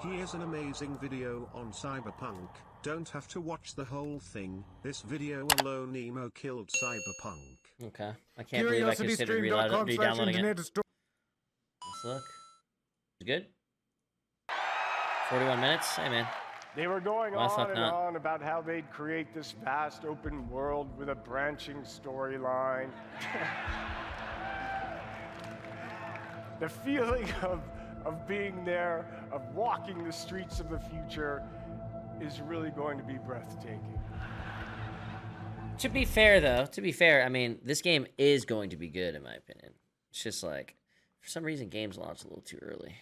Here's an amazing video on Cyberpunk. Don't have to watch the whole thing. This video alone emo killed Cyberpunk. Okay. I can't believe I considered re-downloading it. Let's look. It's good. 41 minutes? Hey, man. They were going on and on about how they'd create this vast open world with a branching storyline. The feeling of being there, of walking the streets of the future, is really going to be breathtaking. To be fair, though, I mean, this game is going to be good, in my opinion. It's just like, for some reason, games launch a little too early.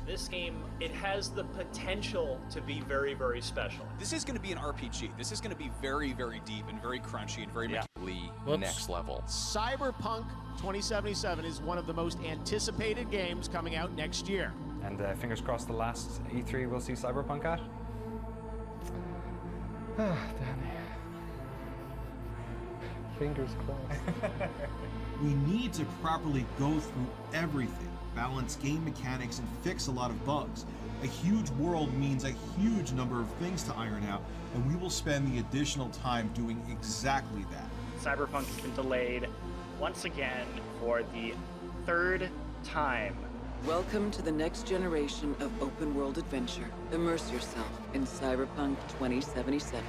This game, it has the potential to be very, very special. This is going to be an RPG. This is going to be very, very deep and very crunchy and very next level. Cyberpunk 2077 is one of the most anticipated games coming out next year. And fingers crossed the last E3 we'll see Cyberpunk at. Danny. Fingers crossed. We need to properly go through everything, balance game mechanics, and fix a lot of bugs. A huge world means a huge number of things to iron out, and we will spend the additional time doing exactly that. Cyberpunk has been delayed once again for the third time. Welcome to the next generation of open world adventure. Immerse yourself in Cyberpunk 2077.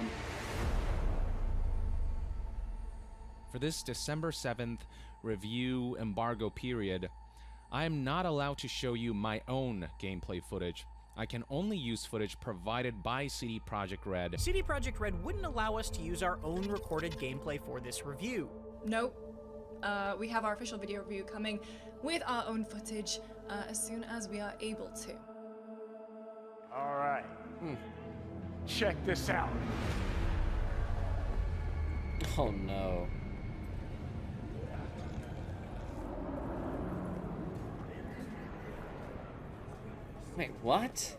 For this December 7th review embargo period, I am not allowed to show you my own gameplay footage. I can only use footage provided by CD Projekt Red. CD Projekt Red wouldn't allow us to use our own recorded gameplay for this review. Nope. We have our official video review coming with our own footage as soon as we are able to. All right. Check this out. Oh no. Wait, what?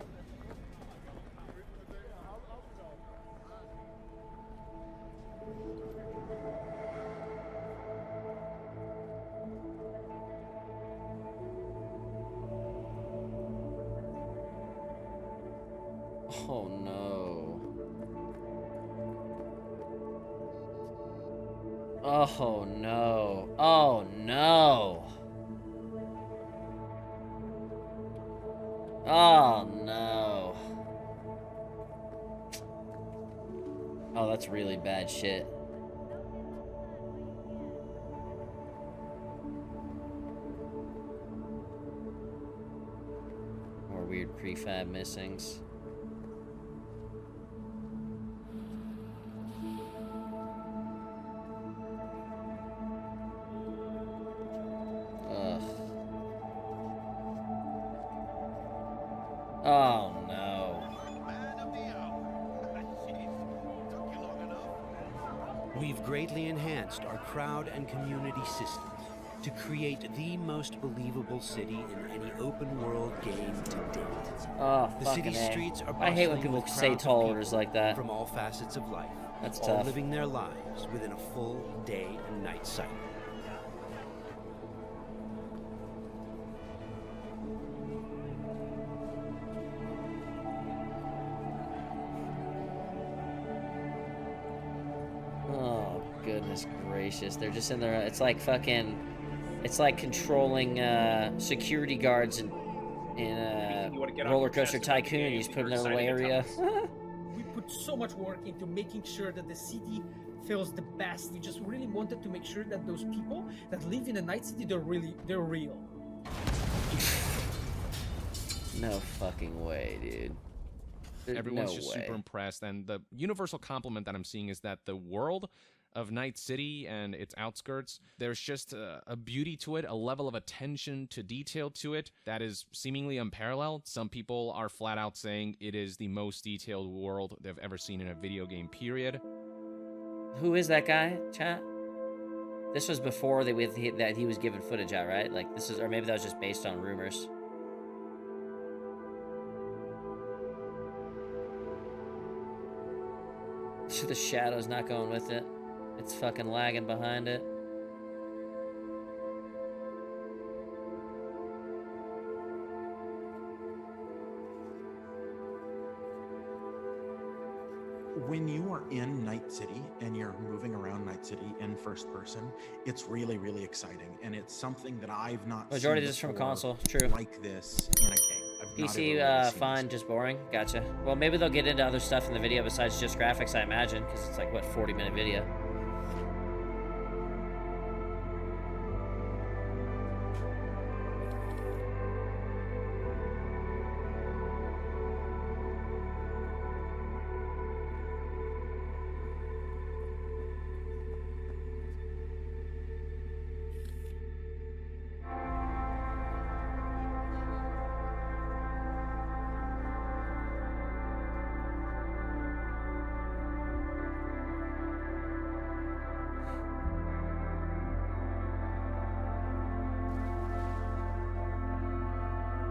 Oh no. Oh no. Oh no. Oh no. Oh, that's really bad shit. More weird prefab missings. Oh no. We've greatly enhanced our crowd and community systems to create the most believable city in any open world game to date. Oh, the city streets are I hate when people say tall orders like that. From all facets of life. That's all tough. living their lives within a full day and night cycle. Oh, goodness gracious. They're just in there. It's like fucking... It's like controlling security guards in Roller Coaster Tycoon. You just put them in their little area. We put so much work into making sure that the city feels the best. We just really wanted to make sure that those people that live in a night city, they're real. No fucking way, dude. Everyone's no just way. super impressed, and the universal compliment that I'm seeing is that the world of Night City and its outskirts, there's just a beauty to it, a level of attention to detail to it that is seemingly unparalleled. Some people are flat out saying it is the most detailed world they've ever seen in a video game, period. Who is that guy, chat? This was before that he was given footage out, right? Like this is, or maybe that was just based on rumors. The shadow's not going with it. It's fucking lagging behind it. when you are in Night City and you're moving around Night City in first person, it's really, really exciting, and it's something that I've not Majority seen of this from before console. True. like this in a game. I've not ever PC, really seen fine, just boring. Gotcha. Well, maybe they'll get into other stuff in the video besides just graphics, I imagine, because it's like, what, 40-minute video.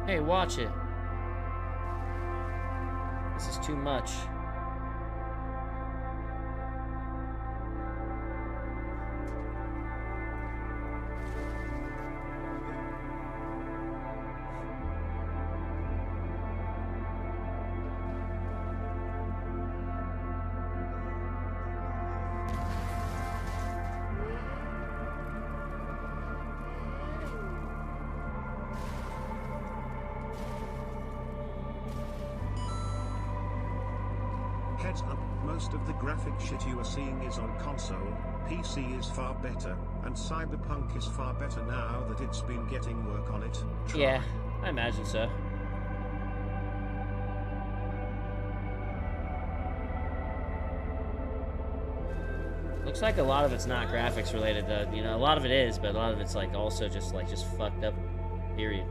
Hey, watch it. This is too much. Heads up, most of the graphic shit you are seeing is on console, PC is far better, and Cyberpunk is far better now that it's been getting work on it. Try. Yeah, I imagine so. Looks like a lot of it's not graphics related though, you know, a lot of it is, but a lot of it's like also just fucked up, period.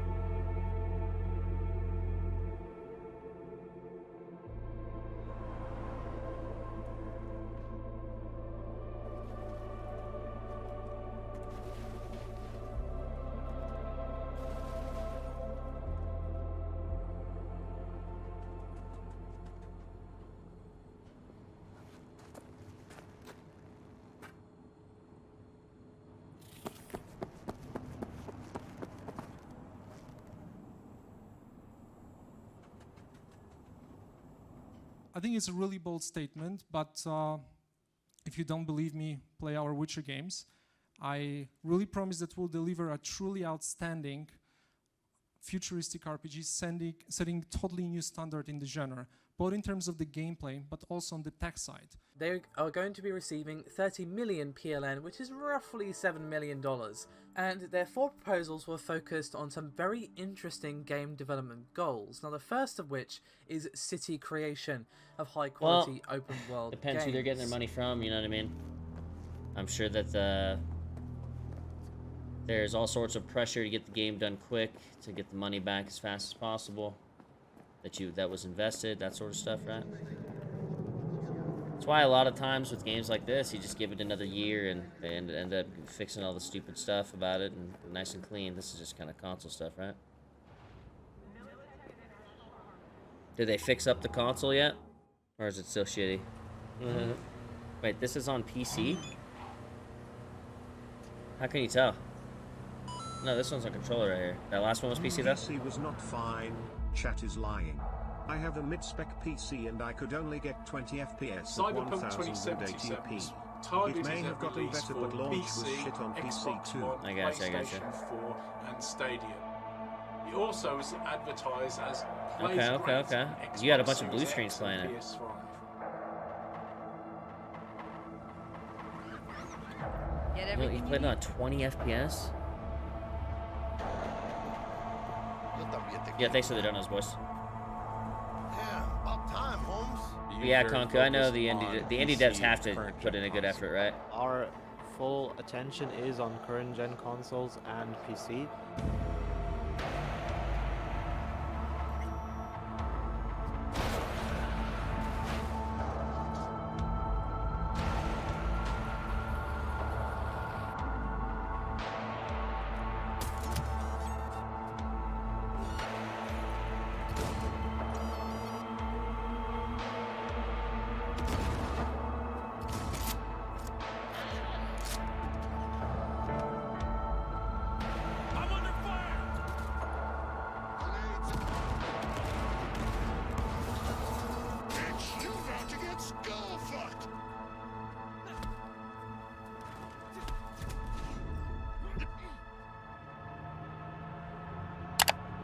I think it's a really bold statement, but if you don't believe me, play our Witcher games. I really promise that we'll deliver a truly outstanding futuristic RPG, setting totally new standard in the genre, both in terms of the gameplay, but also on the tech side. They are going to be receiving 30 million PLN, which is roughly $7 million, and their 4 proposals were focused on some very interesting game development goals. Now, the first of which is city creation of high-quality open-world games. Depends who they're getting their money from, you know what I mean? I'm sure that there's all sorts of pressure to get the game done quick, to get the money back as fast as possible, that was invested, that sort of stuff, right? That's why a lot of times with games like this, you just give it another year and they end up fixing all the stupid stuff about it and nice and clean. This is just kind of console stuff, right? Did they fix up the console yet? Or is it still shitty? Wait, this is on PC? How can you tell? No, this one's on controller right here. That last one was PC though? PC was not fine. Chat is lying. I have a mid-spec PC and I could only get 20 FPS at 1080p. It may have gotten better, but launch was shit on PC too. I gotcha. PlayStation 4 and Stadia. It also was advertised as Okay. You had a bunch of blue screens playing it. You played on 20 FPS? Yeah, thanks for the donuts, boys. Yeah, about time, Holmes. Yeah, Conku, I know the indie devs have to put in a good effort, right? Our full attention is on current gen consoles and PC.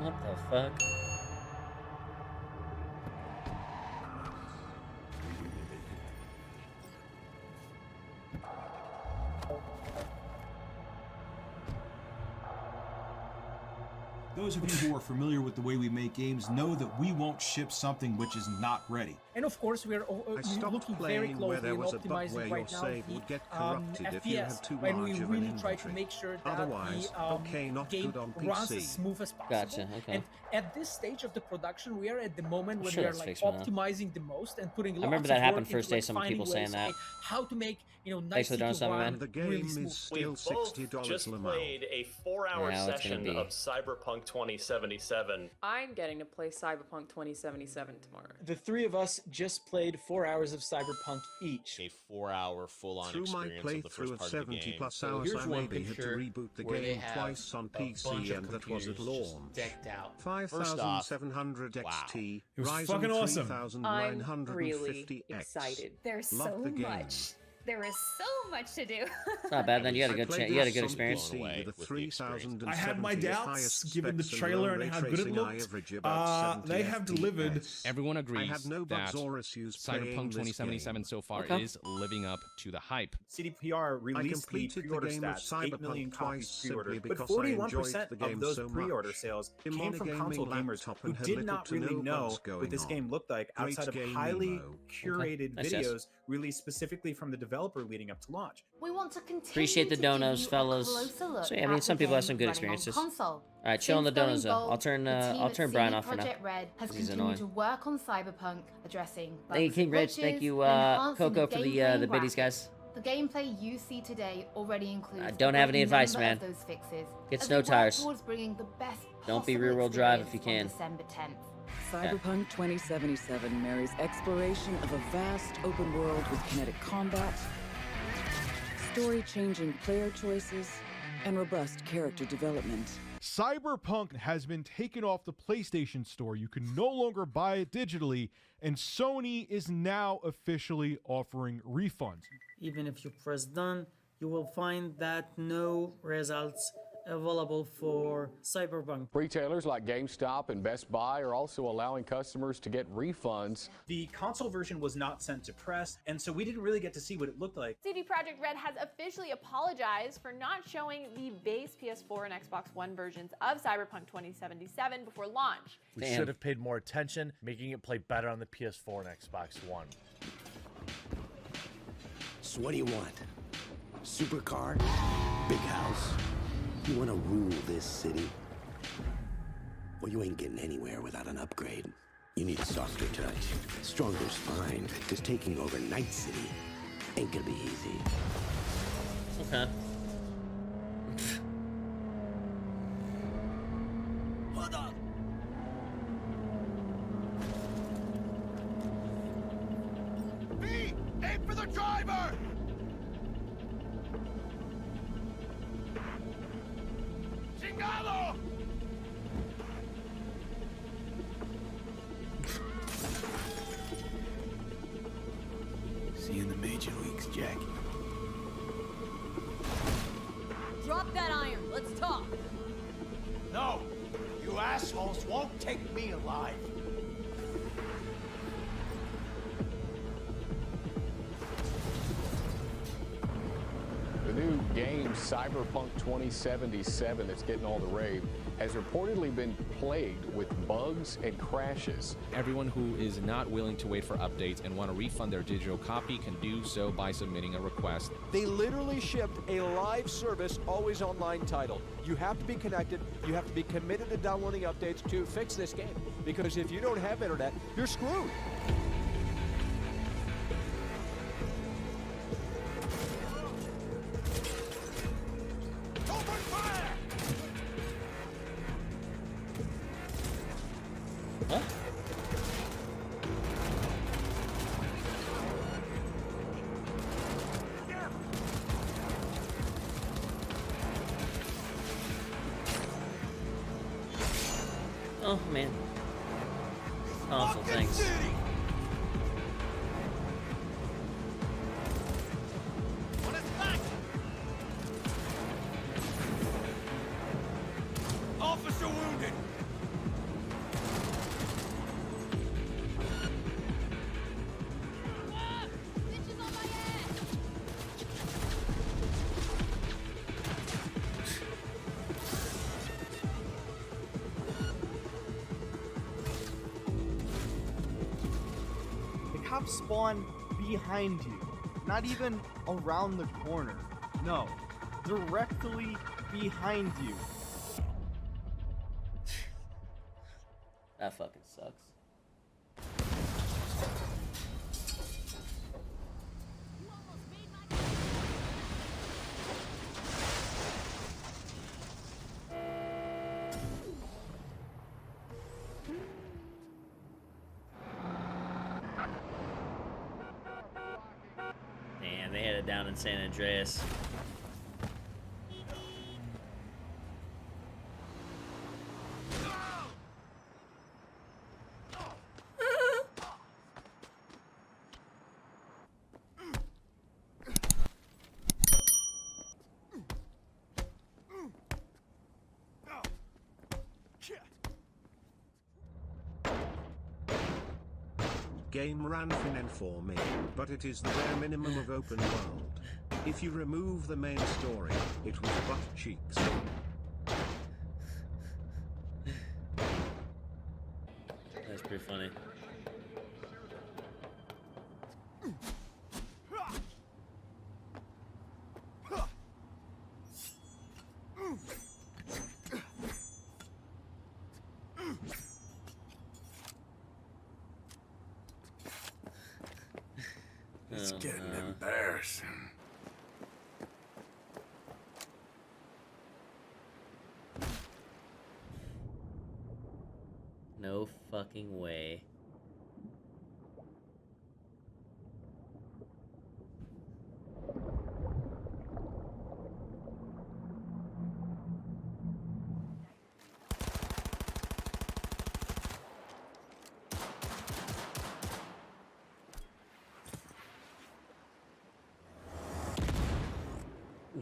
What the fuck? Those of you who are familiar with the way we make games know that we won't ship something which is not ready. And of course, we are looking very closely and optimizing right now the FPS, when we really try to make sure that the game runs as smooth as possible. Gotcha, okay. And at this stage of the production, we are at the moment when we are like optimizing the most and putting lots of work into that happened first day, some people saying that. How to make, you know, nice city run the game really is still $60 just played a 4-hour session of Cyberpunk 2077. I'm getting to play Cyberpunk 2077 tomorrow. The three of us just played 4 hours of Cyberpunk each. A 4-hour full-on experience of the first part of the game. So here's one picture had to reboot the game twice on PC, and that was at launch. Decked out. 5700 XT. It was Ryzen fucking awesome. I'm really excited. There's so much. There is so much to do. It's not bad. Then you had a good you had a good experience. I had my doubts given the trailer and how good it looked. They have delivered. Everyone agrees that Cyberpunk 2077 so far is living up to the hype. CDPR released the pre-order stats, 8 million copies pre-ordered, but 41% of those pre-order sales came from console gamers who did not really know what this game looked like outside of highly curated videos released specifically from the developer leading up to launch. We want to continue Appreciate the donos, fellas. So yeah, I mean, some people have some good experiences. All right, chill on the donos though. I'll turn Brian off for now. Red has continued to work on Cyberpunk, addressing Thank you, King Rich. Thank you, Coco, for the biddies, guys. The gameplay you see today already includes. I don't have any advice, man. Those fixes, Get snow tires. The best don't be rear-wheel drive if you can. December 10th. Cyberpunk 2077 marries exploration of a vast open world with kinetic combat, story-changing player choices, and robust character development. Cyberpunk has been taken off the PlayStation Store. You can no longer buy it digitally, and Sony is now officially offering refunds. Even if you press done, you will find that no results available for Cyberpunk. Retailers like GameStop and Best Buy are also allowing customers to get refunds. The console version was not sent to press, and so we didn't really get to see what it looked like. CD Projekt Red has officially apologized for not showing the base PS4 and Xbox One versions of Cyberpunk 2077 before launch. We should have paid more attention, making it play better on the PS4 and Xbox One. So what do you want? Supercar? Big house? You want to rule this city? Well, you ain't getting anywhere without an upgrade. You need a softer touch, stronger spine, because taking over Night City ain't gonna be easy. Okay. Hold on. B! Aim for the driver! Chingado! See you in the major leagues, Jack. Drop that iron. Let's talk. No! You assholes won't take me alive! The new game Cyberpunk 2077 that's getting all the rave has reportedly been plagued with bugs and crashes. Everyone who is not willing to wait for updates and want to refund their digital copy can do so by submitting a request. They literally shipped a live service, always online title. You have to be connected, you have to be committed to downloading updates to fix this game. Because if you don't have internet, you're screwed. What? Oh man. Awful things. Officer wounded! have spawn behind you. Not even around the corner. No. Directly behind you. That fucking sucks. Damn, they had it down in San Andreas. Game ran fine for me, but it is the bare minimum of open world. If you remove the main story, it was butt cheeks. That's pretty funny. It's getting embarrassing. No fucking way.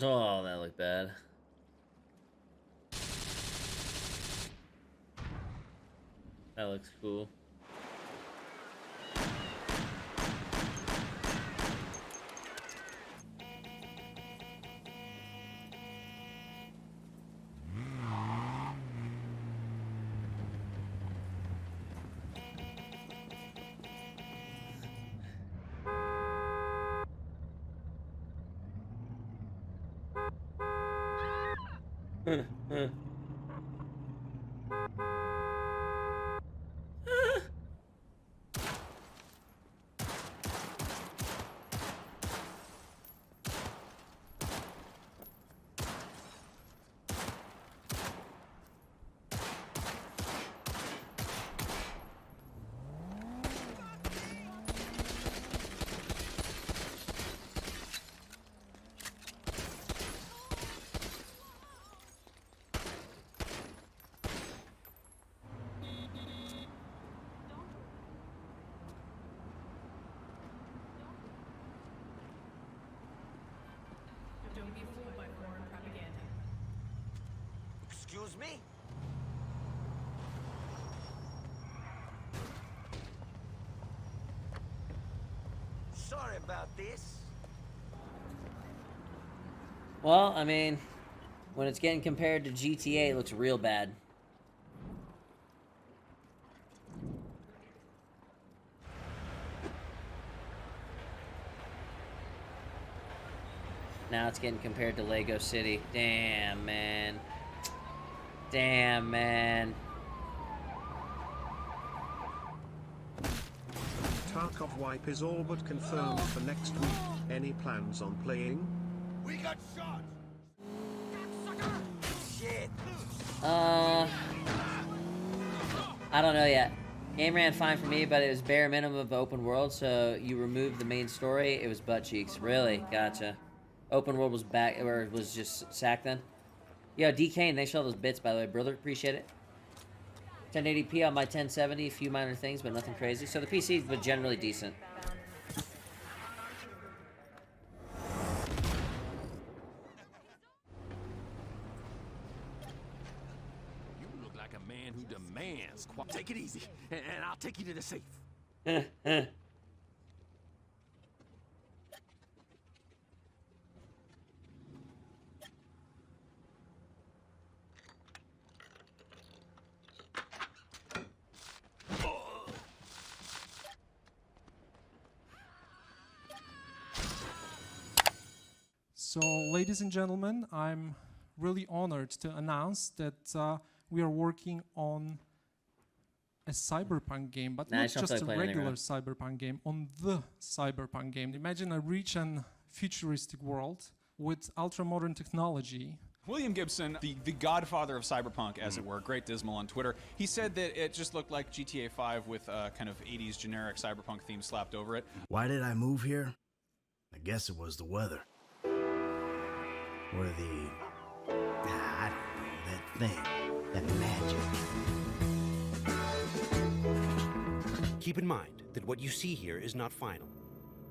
Oh, that looked bad. That looks cool. Don't be fooled by foreign propaganda. Excuse me? Sorry about this. Well, I mean, when it's getting compared to GTA, it looks real bad. Now it's getting compared to Lego City. Damn, man. Damn, man. Tarkov wipe is all but confirmed for next week. Any plans on playing? We got shot. Shit. I don't know yet. Game ran fine for me, but it was bare minimum of open world, so you removed the main story, it was butt cheeks. Really? Gotcha. Open world was back, or it was just sacked then? Yo, DK, thanks for all those bits, by the way, brother. Appreciate it. 1080p on my 1070, a few minor things, but nothing crazy. So the PC was generally decent. You look like a man who demands. Take it easy, and I'll take you to the safe. So, ladies and gentlemen, I'm really honored to announce that we are working on a Cyberpunk game, but not just a regular Cyberpunk game, on the Cyberpunk game. Imagine a rich and futuristic world with ultra-modern technology. William Gibson, the godfather of Cyberpunk, as it were, Great Dismal on Twitter, he said that it just looked like GTA 5 with kind of 80s generic Cyberpunk theme slapped over it. Why did I move here? I guess it was the weather. Or the... I don't know, that thing. That magic. Keep in mind that what you see here is not final.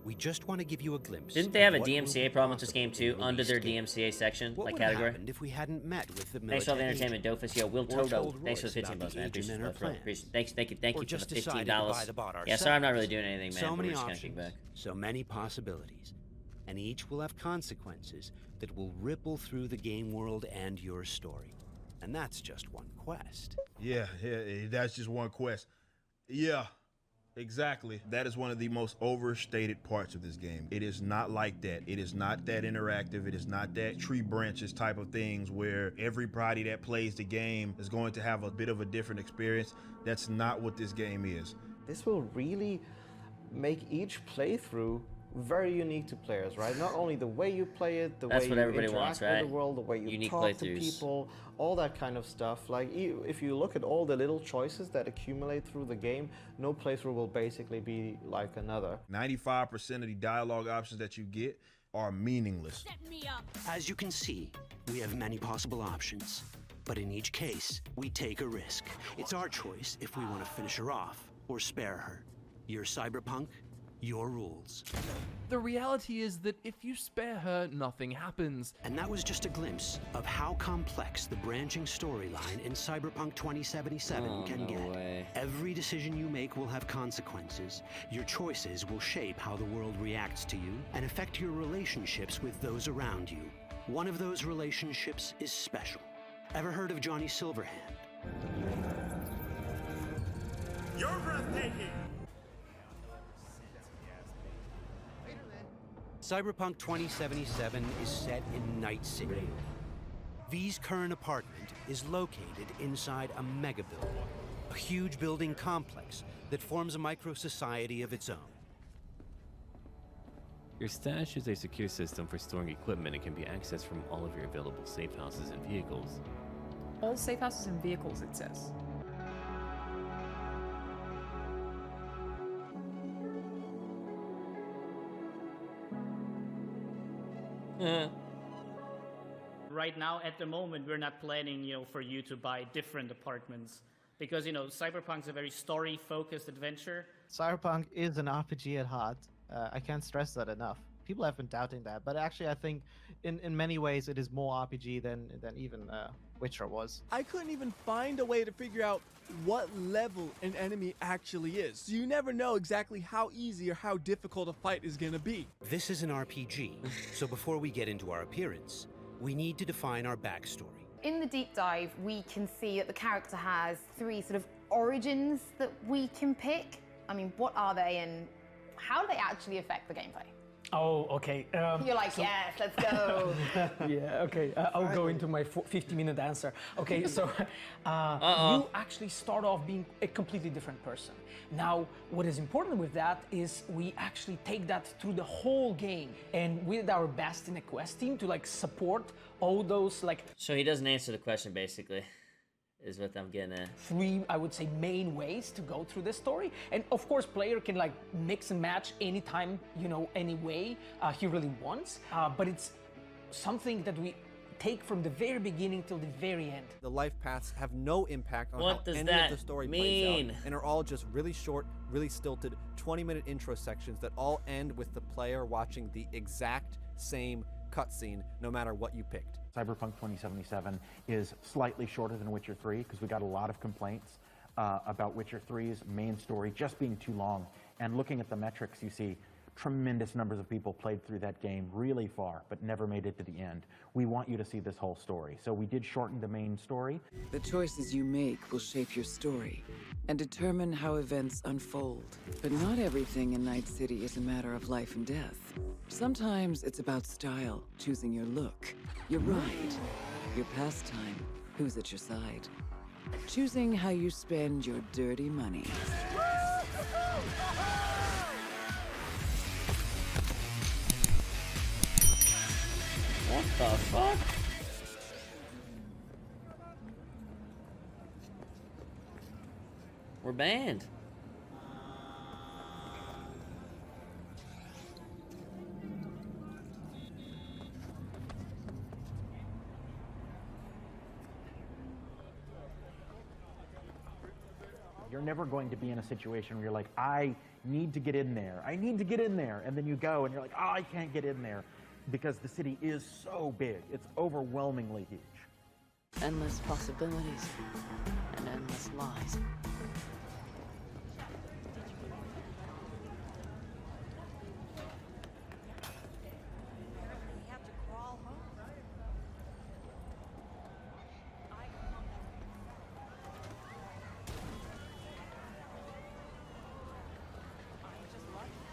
We just want to give you a glimpse. Didn't they have a DMCA problem with this game too, under their DMCA section, what like would category? If we hadn't met with the thanks for all the entertainment, Dofus. Yo, Will Toto, thanks for the 15 bucks, man. Appreciate it. Thank you for the $15. Yeah, sorry I'm not really doing anything, man. So many We're just options, back. so many possibilities, and each will have consequences that will ripple through the game world and your story. And that's just one quest. Yeah, that's just one quest. Yeah. Exactly. That is one of the most overstated parts of this game. It is not like that. It is not that interactive. It is not that tree branches type of things where everybody that plays the game is going to have a bit of a different experience. That's not what this game is. This will really make each playthrough very unique to players, right? Not only the way you play it, the way you interact with the world, the way you talk to people, all that kind of stuff. Like, if you look at all the little choices that accumulate through the game, no playthrough will basically be like another. 95% of the dialogue options that you get are meaningless. As you can see, we have many possible options. But in each case, we take a risk. It's our choice if we want to finish her off or spare her. You're Cyberpunk, your rules. The reality is that if you spare her, nothing happens. And that was just a glimpse of how complex the branching storyline in Cyberpunk 2077 can get. Every decision you make will have consequences. Your choices will shape how the world reacts to you and affect your relationships with those around you. One of those relationships is special. Ever heard of Johnny Silverhand? You're breathtaking! Cyberpunk 2077 is set in Night City. V's current apartment is located inside a mega building, a huge building complex that forms a micro-society of its own. Your stash is a secure system for storing equipment and can be accessed from all of your available safe houses and vehicles. All safe houses and vehicles, it says. Right now, at the moment, we're not planning, for you to buy different apartments because, Cyberpunk's a very story-focused adventure. Cyberpunk is an RPG at heart. I can't stress that enough. People have been doubting that, but actually, I think in many ways it is more RPG than even Witcher was. I couldn't even find a way to figure out what level an enemy actually is. So you never know exactly how easy or how difficult a fight is going to be. This is an RPG, so before we get into our appearance, we need to define our backstory. In the deep dive, we can see that the character has 3 sort of origins that we can pick. I mean, what are they and how do they actually affect the gameplay? Oh, okay. You're like, yes, let's go. Yeah, okay. I'll go into my 50-minute answer. Okay, so you actually start off being a completely different person. Now, what is important with that is we actually take that through the whole game, and we did our best in the quest team to support all those So he doesn't answer the question, basically. Is what I'm getting at. 3, I would say, main ways to go through this story. And of course, player can mix and match anytime, any way he really wants. But it's something that we take from the very beginning till the very end. The life paths have no impact on what how does any that of the story mean? plays out, and are all just really short, really stilted, 20-minute intro sections that all end with the player watching the exact same cutscene, no matter what you picked. Cyberpunk 2077 is slightly shorter than Witcher 3 because we got a lot of complaints about Witcher 3's main story just being too long. And looking at the metrics, you see tremendous numbers of people played through that game really far, but never made it to the end. We want you to see this whole story. So we did shorten the main story. The choices you make will shape your story and determine how events unfold. But not everything in Night City is a matter of life and death. Sometimes it's about style, choosing your look, your ride, your pastime, who's at your side. Choosing how you spend your dirty money. What the fuck? We're banned. You're never going to be in a situation where you're like, I need to get in there. I need to get in there. And then you go and you're like, oh, I can't get in there. Because the city is so big. It's overwhelmingly huge. Endless possibilities and endless lies.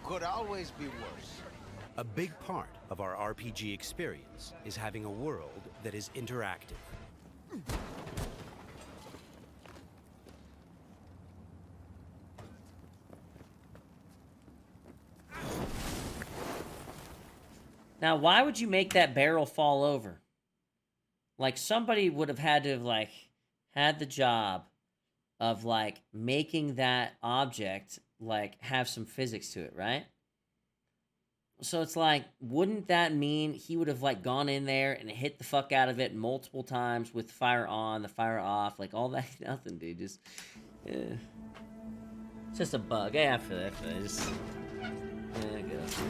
Could always be worse. A big part of our RPG experience is having a world that is interactive. Now, why would you make that barrel fall over? Like, somebody would have had to have, like, had the job of, like, making that object, like, have some physics to it, right? So it's like, wouldn't that mean he would have, like, gone in there and hit the fuck out of it multiple times with the fire on, the fire off, like, all that? Nothing, dude. Just, it's just a bug. Yeah, I feel that. Just, I guess.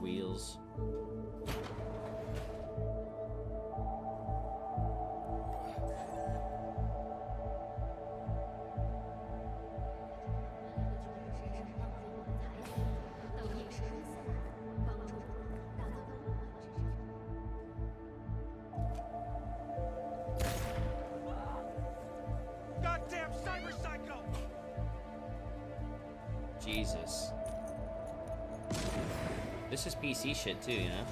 Wheels. Goddamn cyber psycho! Jesus. This is PC shit too, you know?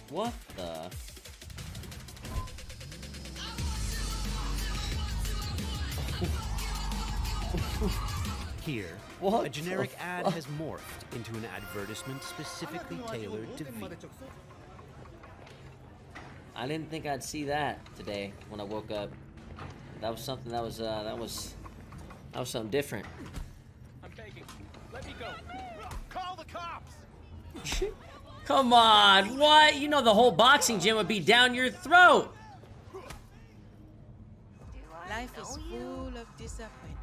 What the? Here, what a generic ad has morphed into an advertisement specifically tailored to V. I didn't think I'd see that today when I woke up. That was something that was something different. I'm begging. Let me go. Call the cops. Come on, what? You know the whole boxing gym would be down your throat. Life is full of disappointment.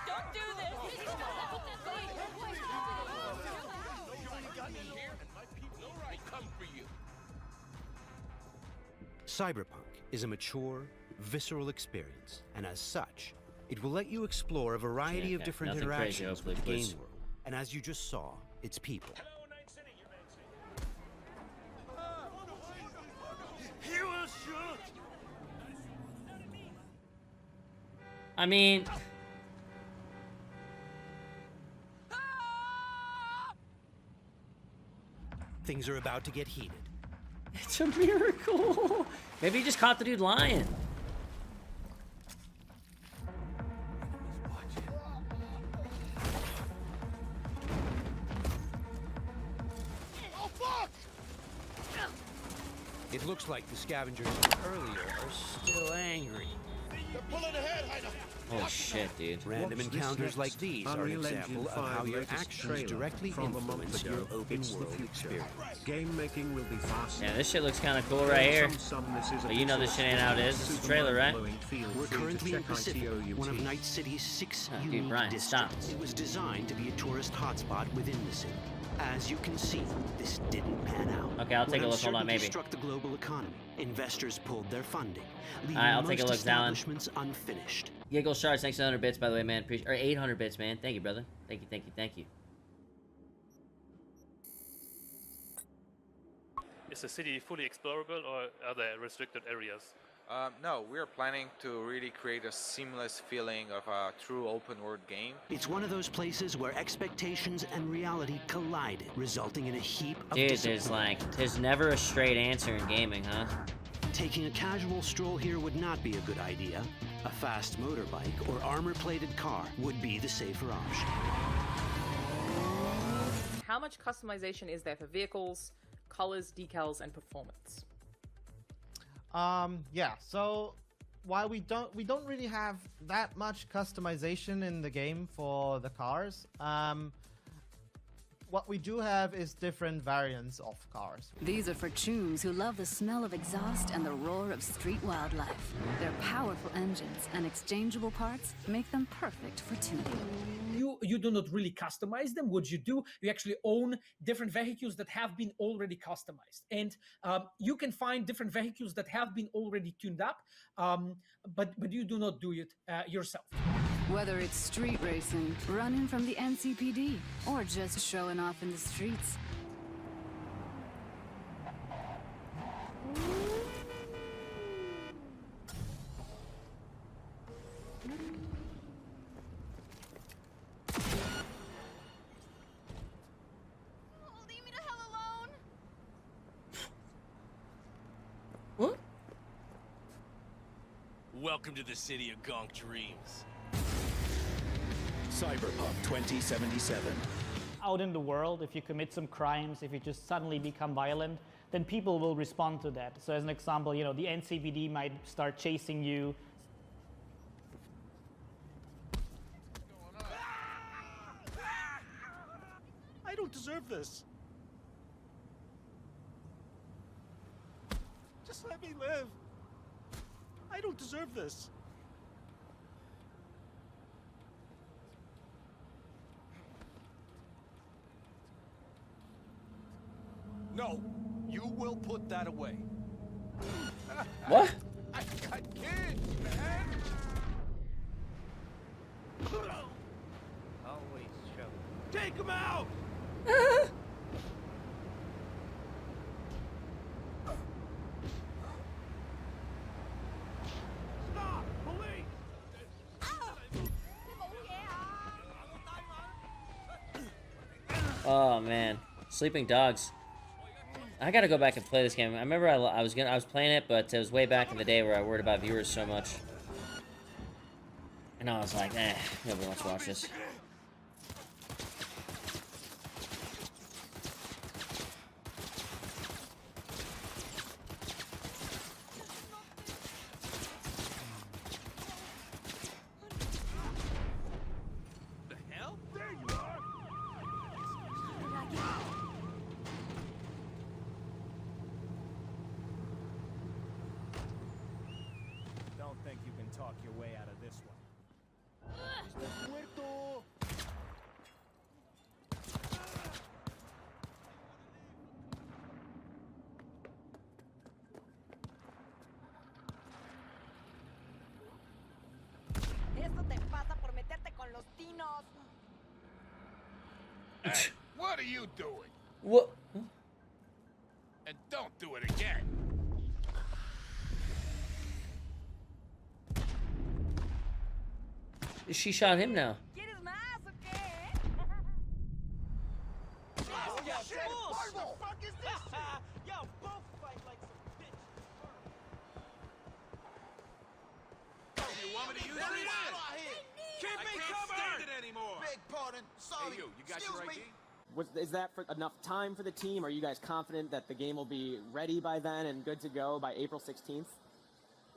Don't do this! Cyberpunk is a mature, visceral experience, and as such, it will let you explore a variety of different interactions with the game world. And as you just saw, it's people. He will shoot! I mean... Things are about to get heated. It's a miracle! Maybe he just caught the dude lying. Oh, fuck! It looks like the scavengers earlier are still angry. shit, dude. Random encounters like these are an example of how your actions directly influence your open world experience. Game making will be fast. Yeah, this shit looks kind of cool right here. But you know this shit ain't how it is. It's a trailer, right? We're currently in Pacific, one of Night City's 6 unique dude, Brian, districts. It was designed to be a tourist hotspot within the city. As you can see, this didn't pan out. Okay, I'll take a look. Hold on, maybe. Struck the global economy. Investors pulled their funding, leaving I'll most take a look, Zalin. establishments unfinished. Giggle Shards, thanks for 100 bits, by the way, man. Or 800 bits, man. Thank you, brother. Thank you, thank you, thank you. Is the city fully explorable, or are there restricted areas? No, we're planning to really create a seamless feeling of a true open world game. It's one of those places where expectations and reality collided, resulting in a heap of Dude, there's never a straight answer in gaming, huh? Taking a casual stroll here would not be a good idea. A fast motorbike or armor-plated car would be the safer option. How much customization is there for vehicles, colors, decals, and performance? Yeah, so while we don't really have that much customization in the game for the cars, what we do have is different variants of cars. These are for choos who love the smell of exhaust and the roar of street wildlife. Their powerful engines and exchangeable parts make them perfect for tuning. You do not really customize them. What you do, you actually own different vehicles that have been already customized. And you can find different vehicles that have been already tuned up, but you do not do it yourself. Whether it's street racing, running from the NCPD, or just showing off in the streets. What? Welcome to the city of Gonk Dreams. Cyberpunk 2077. Out in the world, if you commit some crimes, if you just suddenly become violent, then people will respond to that. So as an example, you know, the NCPD might start chasing you. I don't deserve this. Just let me live. I don't deserve this. No, you will put that away. What? I got kids, man. Always show. Take him out. Stop, police! Oh man, sleeping dogs. I gotta go back and play this game. I remember I was playing it, but it was way back in the day where I worried about viewers so much, and I was like, nobody wants to watch this. The hell? There you are. Don't think you can talk your way out of this one. Estás muerto. Eso te pasa por meterte con los tinos. Hey, what are you doing? What? And don't do it again. She shot him now. ¿Quieres más o qué? Oh, yeah, shit! What the fuck is this? Yo, both fight like some bitch. You want me to use this? Keep me covered! I can't stand it anymore! Beg pardon. Sorry. Hey, you got your ID? Is that enough time for the team? Are you guys confident that the game will be ready by then and good to go by April 16th?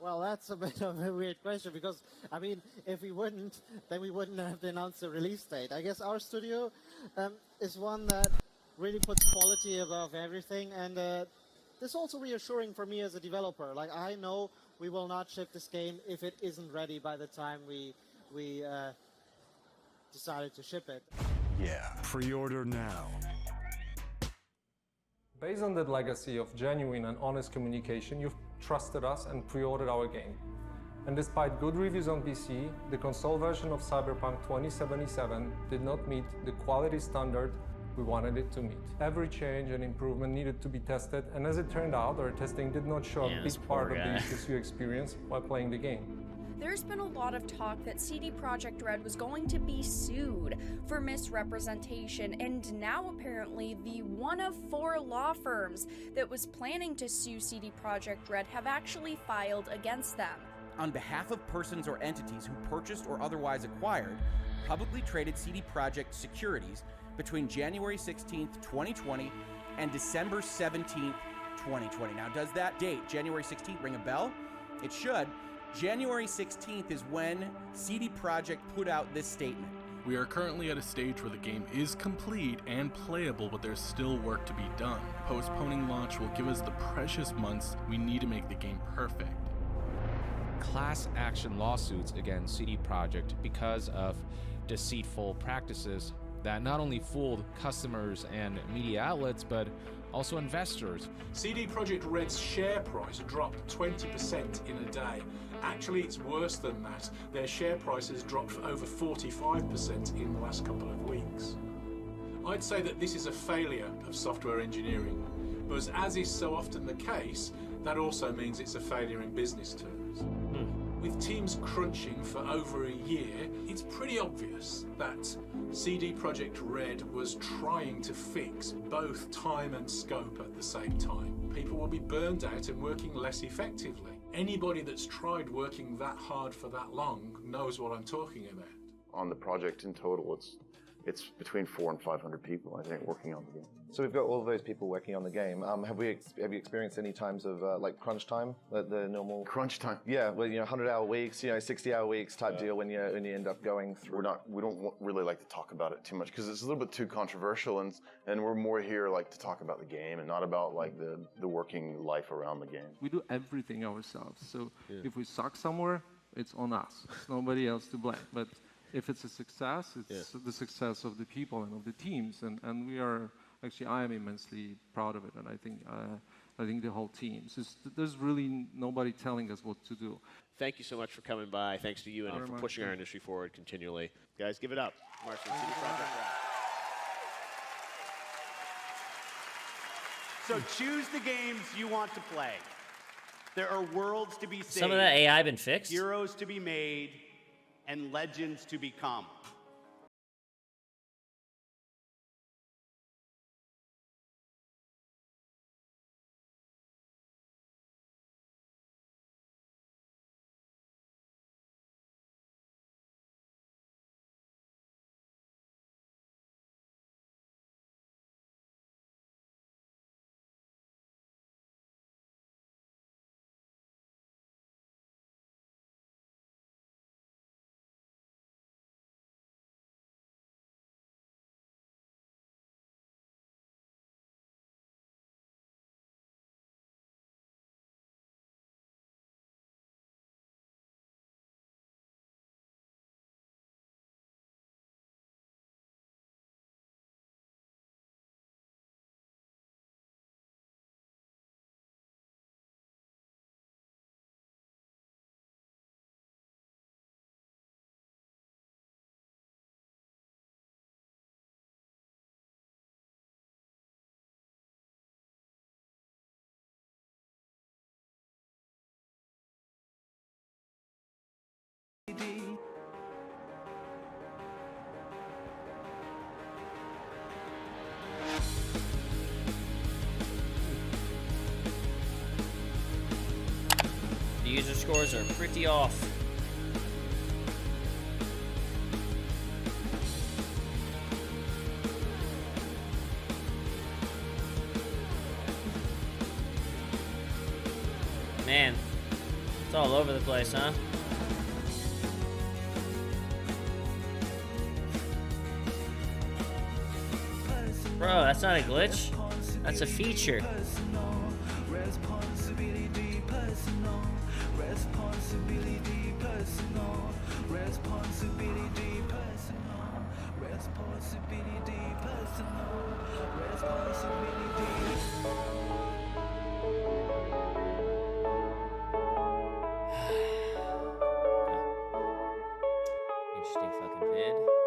Well, that's a bit of a weird question because, I mean, if we wouldn't, then we wouldn't have announced the release date. I guess our studio is one that really puts quality above everything, and this is also reassuring for me as a developer. Like, I know we will not ship this game if it isn't ready by the time we decided to ship it. Yeah. Pre-order now. Based on that legacy of genuine and honest communication, you've trusted us and pre-ordered our game. And despite good reviews on PC, the console version of Cyberpunk 2077 did not meet the quality standard we wanted it to meet. Every change and improvement needed to be tested, and as it turned out, our testing did not show a big part of the issues you experienced while playing the game. There's been a lot of talk that CD Projekt Red was going to be sued for misrepresentation, and now apparently the one of 4 law firms that was planning to sue CD Projekt Red have actually filed against them. On behalf of persons or entities who purchased or otherwise acquired publicly traded CD Projekt securities between January 16th, 2020 and December 17th, 2020. Now, does that date, January 16th, ring a bell? It should. January 16th is when CD Projekt put out this statement. We are currently at a stage where the game is complete and playable, but there's still work to be done. Postponing launch will give us the precious months we need to make the game perfect. Class action lawsuits against CD Projekt because of deceitful practices that not only fooled customers and media outlets, but also investors. CD Projekt Red's share price dropped 20% in a day. Actually, it's worse than that. Their share price has dropped for over 45% in the last couple of weeks. I'd say that this is a failure of software engineering, but as is so often the case, that also means it's a failure in business terms. With teams crunching for over a year, it's pretty obvious that CD Projekt Red was trying to fix both time and scope at the same time. People will be burned out and working less effectively. Anybody that's tried working that hard for that long knows what I'm talking about. On the project in total, it's between 400 and 500 people, I think, working on the game. So we've got all of those people working on the game. Have you experienced any times of like crunch time, the normal crunch time? Yeah, well, 100-hour weeks, 60-hour weeks type deal when you end up going through. We don't really like to talk about it too much because it's a little bit too controversial, and we're more here like to talk about the game and not about like the working life around the game. We do everything ourselves. So if we suck somewhere, it's on us. It's nobody else to blame. But if it's a success, it's the success of the people and of the teams, and we are. Actually, I am immensely proud of it, and I think the whole team. So there's really nobody telling us what to do. Thank you so much for coming by. Thanks to you and for pushing our industry forward continually. Guys, give it up. Marshall, CD Projekt Red. So choose the games you want to play. There are worlds to be saved. Some of that AI been fixed? Heroes to be made, and legends to become. The user scores are pretty off. Man, it's all over the place, huh? Bro, that's not a glitch. That's a feature. Interesting fucking vid.